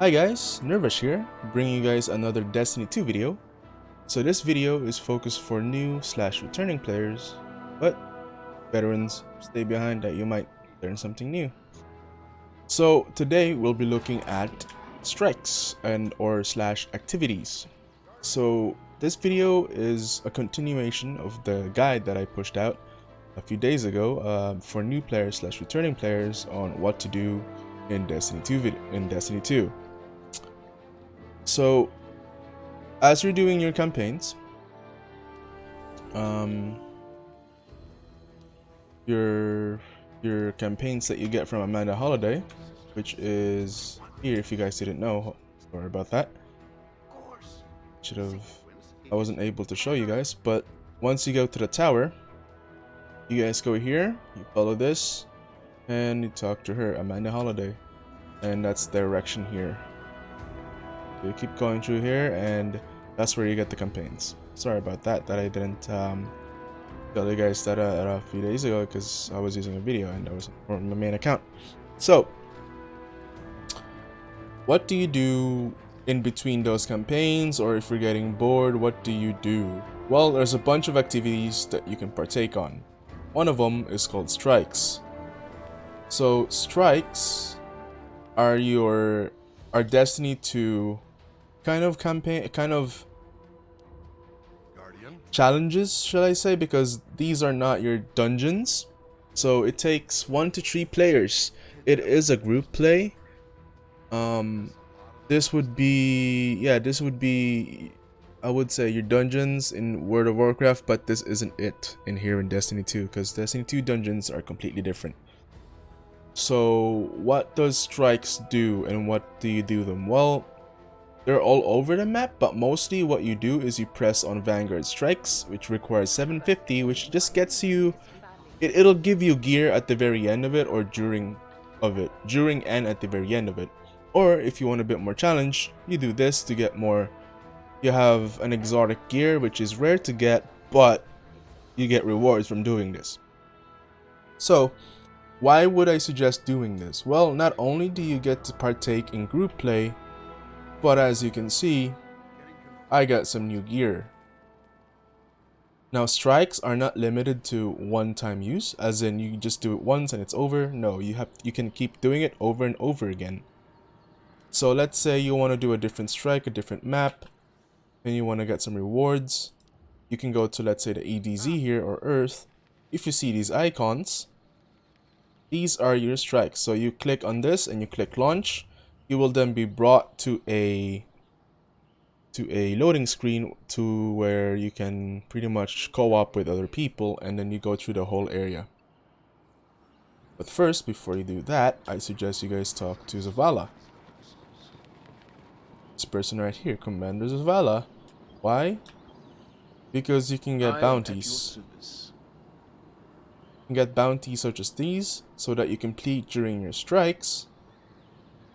Hi guys, Nervish here, bringing you guys another Destiny 2 video. So this video is focused for new / returning players, but veterans stay behind that you might learn something new. So today we'll be looking at strikes and or / activities. So this video is a continuation of the guide that I pushed out a few days ago for new players / returning players on what to do in Destiny 2 So, as you're doing your campaigns, your campaigns that you get from Amanda Holiday, which is here. If you guys didn't know, sorry about that. I wasn't able to show you guys, but once you go to the tower, you guys go here, you follow this, and you talk to her, Amanda Holiday, and that's the direction here. You keep going through here, and that's where you get the campaigns. Sorry about that I didn't tell you guys that a few days ago, because I was using a video and I was on my main account. So, what do you do in between those campaigns, or if you're getting bored, what do you do? Well, there's a bunch of activities that you can partake on. One of them is called strikes. So strikes are Destiny 2 kind of challenges, shall I say, because these are not your dungeons. So it takes 1 to 3 players. It is a group play. This would be I would say your dungeons in World of Warcraft, but this isn't it in here in Destiny 2, because Destiny 2 dungeons are completely different. So what does strikes do, and what do you do them? Well, they're all over the map, but mostly what you do is you press on Vanguard Strikes, which requires 750, which just gets you, it'll give you gear at the very end of it, or during and at the very end of it. Or if you want a bit more challenge, you do this to get more. You have an exotic gear, which is rare to get, but you get rewards from doing this. So why would I suggest doing this? Well, not only do you get to partake in group play, but as you can see, I got some new gear. Now, strikes are not limited to one-time use, as in you just do it once and it's over. No, you can keep doing it over and over again. So let's say you want to do a different strike, a different map, and you want to get some rewards. You can go to, let's say, the EDZ here, or Earth. If you see these icons, these are your strikes. So you click on this and you click launch. You will then be brought to a loading screen to where you can pretty much co-op with other people, and then you go through the whole area. But first, before you do that, I suggest you guys talk to Zavala. This person right here, Commander Zavala. Why? Because you can get bounties. You can get bounties such as these, so that you complete during your strikes.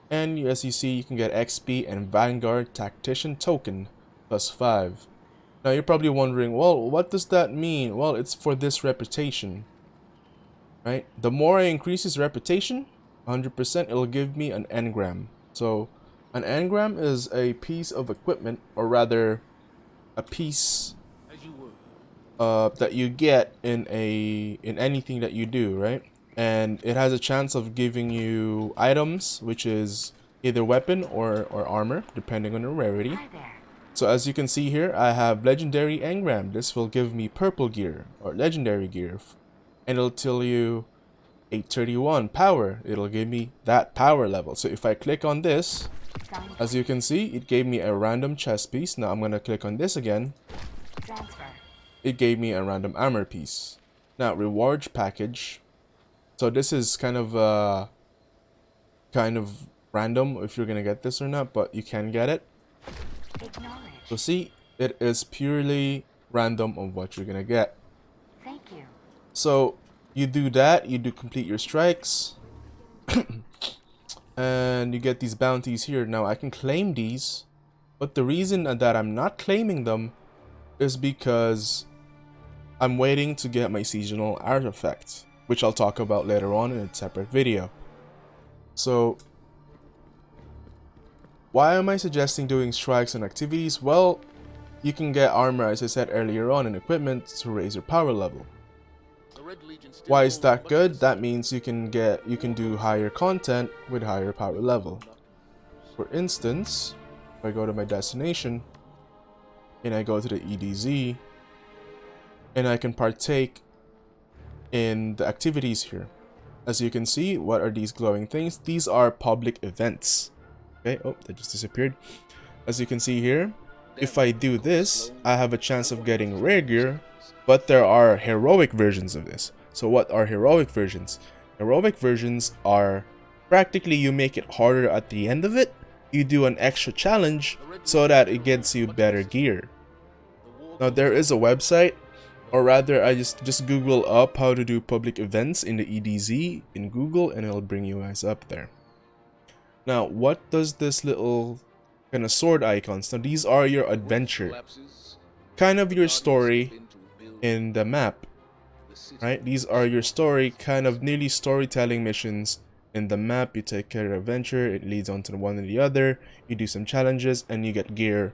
And as you see, you can get XP and Vanguard Tactician Token +5. Now you're probably wondering, well, what does that mean? Well, it's for this reputation, right? The more I increase his reputation, 100%, it'll give me an engram. So an engram is a piece of equipment, or rather a piece that you get in anything that you do, right? And it has a chance of giving you items, which is either weapon or armor, depending on the rarity. So as you can see here, I have legendary engram. This will give me purple gear or legendary gear, and it'll tell you 831 power. It'll give me that power level. So if I click on this, as you can see, it gave me a random chest piece. Now I'm gonna click on this again. It gave me a random armor piece. Now rewards package. So this is kind of random if you're gonna get this or not, but you can get it. So see, it is purely random on what you're gonna get. Thank you. So you do that, you do complete your strikes, and you get these bounties here. Now I can claim these, but the reason that I'm not claiming them is because I'm waiting to get my seasonal artifact, which I'll talk about later on in a separate video. So Why am I suggesting doing strikes on activities? Well, you can get armor, as I said earlier on, and equipment to raise your power level. Why is that good? That means you can do higher content with higher power level. For instance, if I go to my destination and I go to the EDZ and I can partake in the activities here. As you can see, what are these glowing things? These are public events. Okay, oh, that just disappeared. As you can see here, if I do this, I have a chance of getting rare gear, but there are heroic versions of this. So what are heroic versions? Heroic versions are practically you make it harder at the end of it. You do an extra challenge so that it gets you better gear. Now there is a website, or rather I just Google up how to do public events in the EDZ in Google and it'll bring you guys up there. Now what does this little kind of sword icons? Now these are your adventure, kind of your story in the map, right? These are your story, kind of nearly storytelling missions in the map. You take care of adventure, it leads on to the one and the other, you do some challenges and you get gear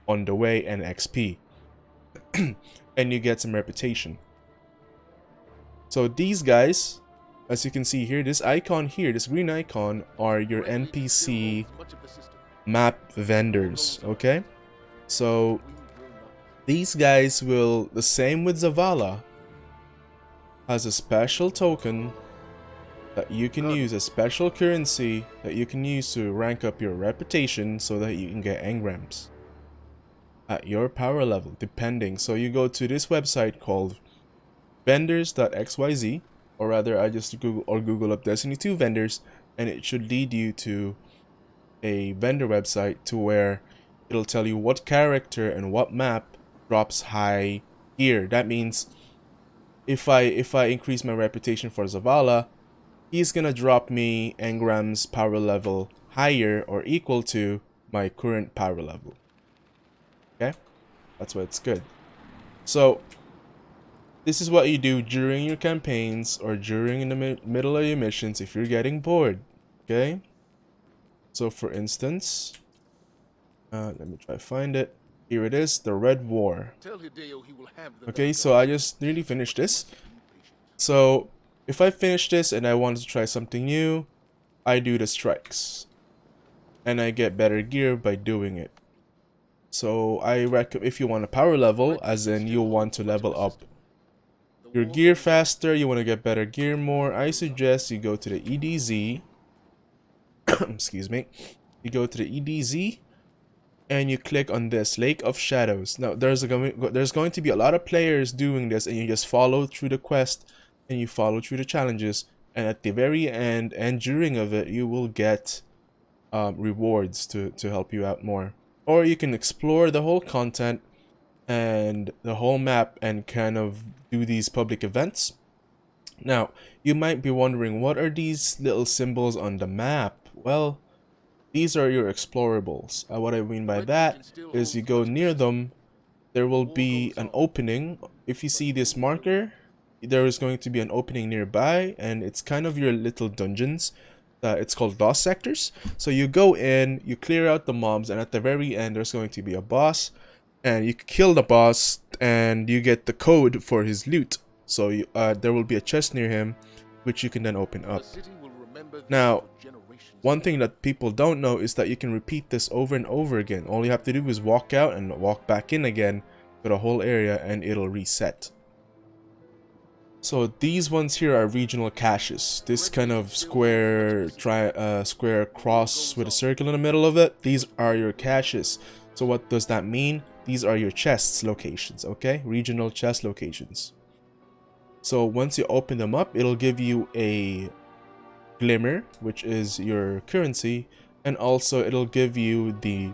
on the way and XP. And you get some reputation. So these guys, as you can see here, this icon here, this green icon, are your NPC map vendors, okay? So these guys will, the same with Zavala, has a special token that you can use, a special currency that you can use to rank up your reputation so that you can get engrams at your power level, depending. So you go to this website called vendors.xyz, or rather I just Google up Destiny 2 vendors, and it should lead you to a vendor website to where it'll tell you what character and what map drops high gear. That means if I increase my reputation for Zavala, he's gonna drop me engrams power level higher or equal to my current power level. Okay, that's why it's good. So this is what you do during your campaigns or during in the middle of your missions if you're getting bored. Okay, so for instance, let me try to find it. Here it is, the Red War. Okay, so I just nearly finished this. So if I finish this and I want to try something new, I do the strikes and I get better gear by doing it. So I recommend, if you want a power level, as in you want to level up your gear faster, you want to get better gear more, I suggest you go to the EDZ. Excuse me. You go to the EDZ and you click on this Lake of Shadows. Now there's going to be a lot of players doing this, and you just follow through the quest and you follow through the challenges, and at the very end and during of it you will get rewards to help you out more. Or you can explore the whole content and the whole map and kind of do these public events. Now, you might be wondering, what are these little symbols on the map? Well, these are your explorables. What I mean by that is you go near them, there will be an opening. If you see this marker, there is going to be an opening nearby, and it's kind of your little dungeons. It's called boss sectors. So you go in, you clear out the mobs, and at the very end there's going to be a boss, and you kill the boss and you get the code for his loot. So you, there will be a chest near him which you can then open up. Now, one thing that people don't know is that you can repeat this over and over again. All you have to do is walk out and walk back in again to the whole area and it'll reset. So these ones here are regional caches. This kind of square square cross with a circle in the middle of it, these are your caches. So what does that mean? These are your chests locations, okay? Regional chest locations. So once you open them up, it'll give you a glimmer, which is your currency, and also it'll give you the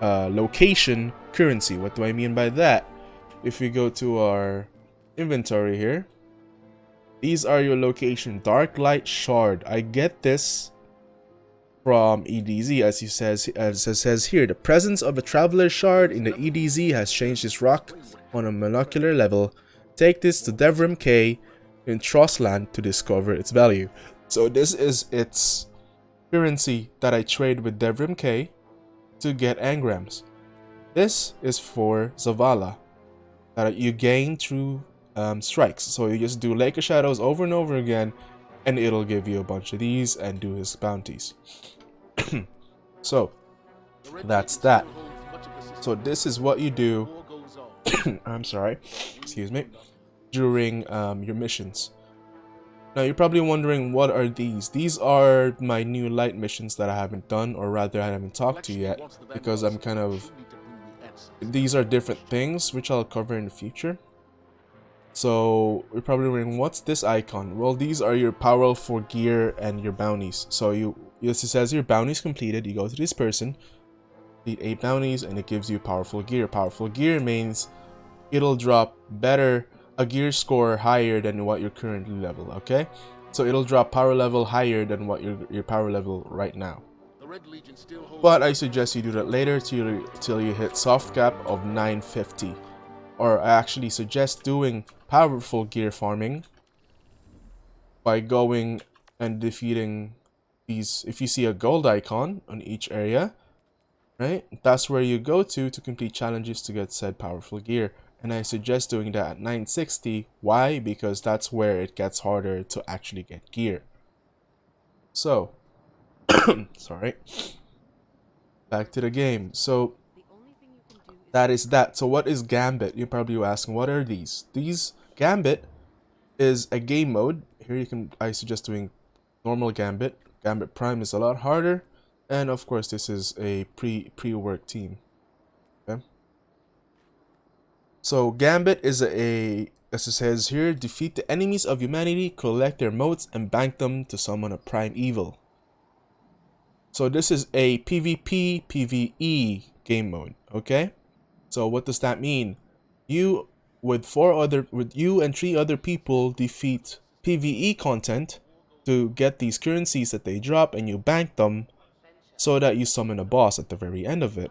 location currency. What do I mean by that? If we go to our inventory here, these are your location. Dark Light Shard. I get this from EDZ, as it says here. The presence of a Traveler Shard in the EDZ has changed this rock on a molecular level. Take this to Devrim K in Trostland to discover its value. So this is its currency that I trade with Devrim K. to get engrams. This is for Zavala that you gain through strikes. So you just do Lake of Shadows over and over again, and it'll give you a bunch of these and do his bounties. So that's that. So this is what you do. I'm sorry, excuse me. During your missions. Now you're probably wondering, what are these? These are my new light missions that I haven't done, or rather I haven't talked to yet, because I'm kind of... These are different things, which I'll cover in the future. So you're probably wondering, what's this icon? Well, these are your powerful gear and your bounties. So it says your bounties completed. You go to this person, complete 8 bounties, and it gives you powerful gear. Powerful gear means it'll drop a gear score higher than what you're currently level, okay? So it'll drop power level higher than what your power level right now. But I suggest you do that later till you hit soft cap of 950. Or I actually suggest doing powerful gear farming by going and defeating these. If you see a gold icon on each area, right? That's where you go to complete challenges to get said powerful gear. And I suggest doing that at 960. Why? Because that's where it gets harder to actually get gear. So, sorry. Back to the game. So, that is that. So what is Gambit? You're probably asking, what are these? Gambit is a game mode. Here I suggest doing normal Gambit. Gambit Prime is a lot harder. And of course, this is a pre-work team. Okay. So Gambit is as it says here, defeat the enemies of humanity, collect their motes, and bank them to summon a prime evil. So this is a PvP, PvE game mode, okay? So what does that mean? You and 3 other people defeat PvE content to get these currencies that they drop, and you bank them so that you summon a boss at the very end of it.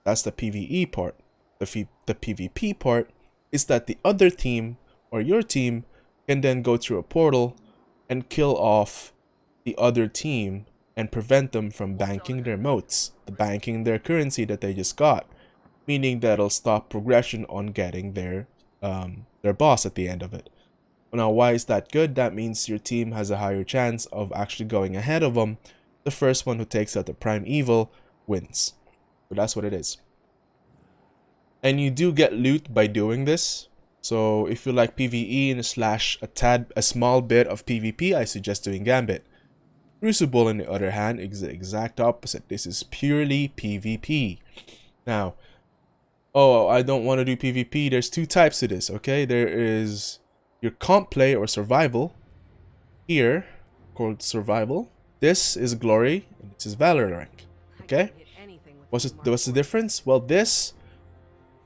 That's the PvE part. The PvP part is that the other team or your team can then go through a portal and kill off the other team and prevent them from banking their motes, banking their currency that they just got, meaning that'll stop progression on getting their boss at the end of it. Now, why is that good? That means your team has a higher chance of actually going ahead of them. The first one who takes out the prime evil wins. So that's what it is. And you do get loot by doing this. So if you like PvE and a small bit of PvP, I suggest doing Gambit. Crucible, on the other hand, is the exact opposite. This is purely PvP. Now, I don't want to do PvP. There's 2 types to this, okay? There is your comp play or survival. Here, called survival. This is glory, and this is valor rank. Okay? What's the difference? Well, this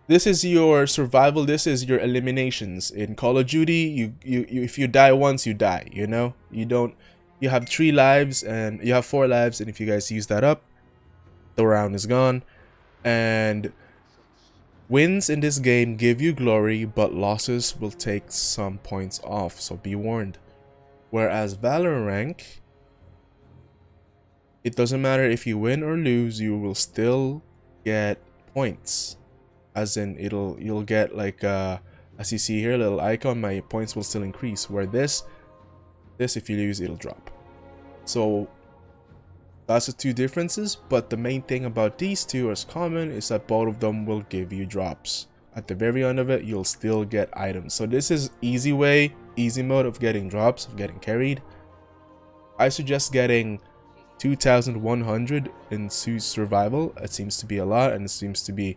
is your survival. This is your eliminations. In Call of Duty, you if you die once, you die. You know, you have 3 lives and you have 4 lives, and if you guys use that up, the round is gone. And wins in this game give you glory, but losses will take some points off, so be warned. Whereas valor rank, it doesn't matter if you win or lose, you will still get points. As in, you'll get like as you see here, a little icon, my points will still increase. Where this if you lose, it'll drop. So that's the 2 differences, but the main thing about these 2 as common is that both of them will give you drops. At the very end of it, you'll still get items. So this is easy mode of getting drops, of getting carried. I suggest getting 2,100 in survival. It seems to be a lot, and it seems to be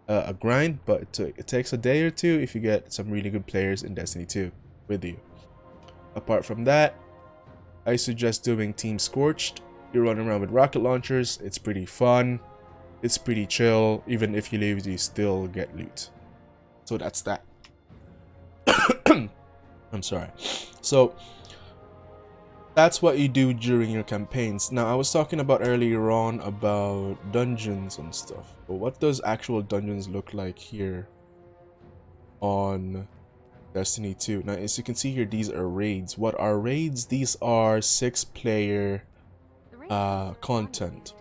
a grind, but it takes a day or 2 if you get some really good players in Destiny 2 with you. Apart from that, I suggest doing Team Scorched. You're running around with rocket launchers. It's pretty fun. It's pretty chill. Even if you lose, you still get loot. So that's that. I'm sorry. So that's what you do during your campaigns. Now, I was talking about earlier on about dungeons and stuff, but what does actual dungeons look like here on Destiny 2? Now, as you can see here, these are raids. What are raids? These are 6-player content.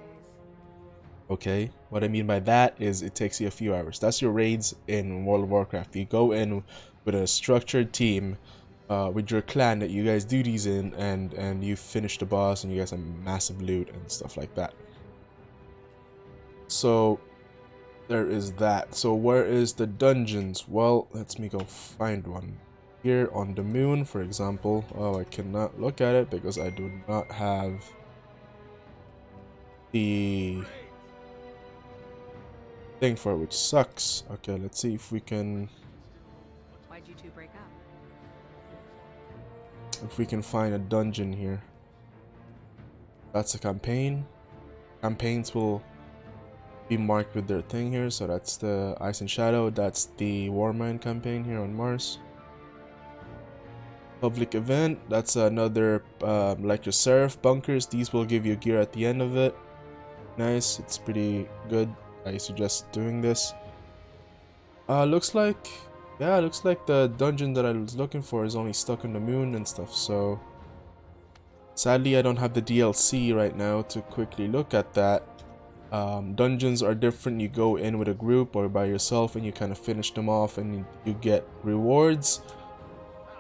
Okay, what I mean by that is it takes you a few hours. That's your raids in World of Warcraft. You go in with a structured team, with your clan that you guys do these in, and you finish the boss, and you guys have massive loot and stuff like that. So there is that. So where is the dungeons? Well, let me go find one. Here on the moon, for example. Oh, I cannot look at it because I do not have the thing for it, which sucks. Okay, let's see if we can. Why'd you two break up? If we can find a dungeon here. That's a campaign. Campaigns will be marked with their thing here. So that's the Ice and Shadow. That's the Warmind campaign here on Mars. Public event. That's another like your Seraph bunkers. These will give you gear at the end of it. Nice. It's pretty good. I suggest doing this. Looks like, yeah, looks like the dungeon that I was looking for is only stuck on the moon and stuff. So sadly, I don't have the DLC right now to quickly look at that. Dungeons are different. You go in with a group or by yourself and you kind of finish them off and you get rewards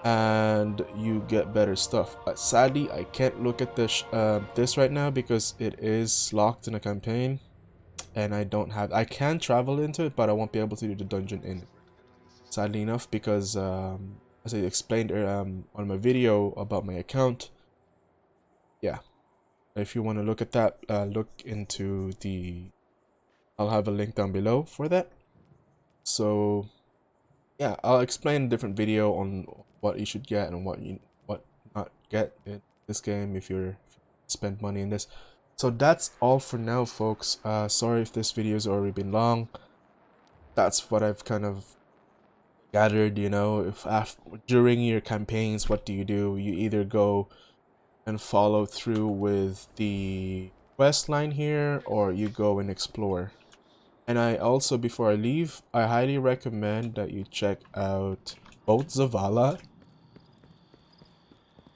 and you get better stuff. But sadly, I can't look at this right now because it is locked in a campaign and I can travel into it, but I won't be able to do the dungeon in it. Sadly enough, because as I explained on my video about my account, yeah, if you want to look at that, look into I'll have a link down below for that. So yeah, I'll explain a different video on what you should get and what not get in this game if you spend money in this. So that's all for now, folks. Sorry if this video's already been long. That's what I've kind of gathered, you know. If during your campaigns, what do? You either go and follow through with the quest line here, or you go and explore. And I also, before I leave, I highly recommend that you check out both Zavala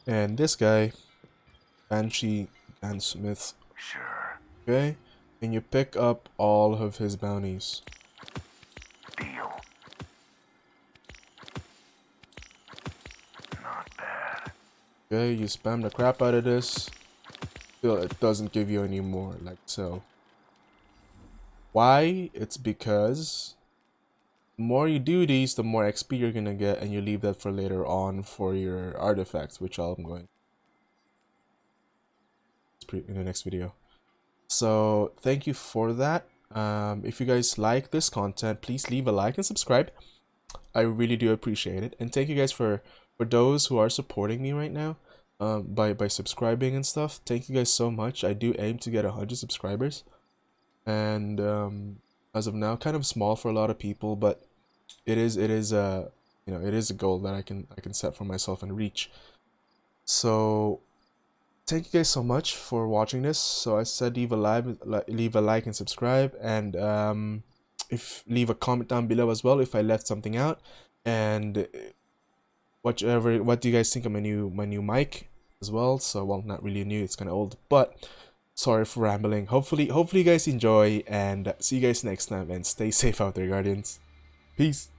and this guy, Banshee Gansmith. Sure. Okay? And you pick up all of his bounties. Deal. Not bad. Okay, you spam the crap out of this. Still, it doesn't give you any more, like so. Why? It's because the more you do these, the more XP you're gonna get, and you leave that for later on for your artifacts, which I'm going in the next video. So thank you for that. If you guys like this content, please leave a like and subscribe. I really do appreciate it, and thank you guys for those who are supporting me right now, by subscribing and stuff. Thank you guys so much. I do aim to get 100 subscribers, and as of now, kind of small for a lot of people, but it is a you know, it is a goal that I can set for myself and reach. So thank you guys so much for watching this. So I said leave a like and subscribe, and if leave a comment down below as well if I left something out, and what do you guys think of my new mic as well. So, well, not really new, it's kind of old, but sorry for rambling. Hopefully you guys enjoy, and see you guys next time, and stay safe out there, Guardians. Peace.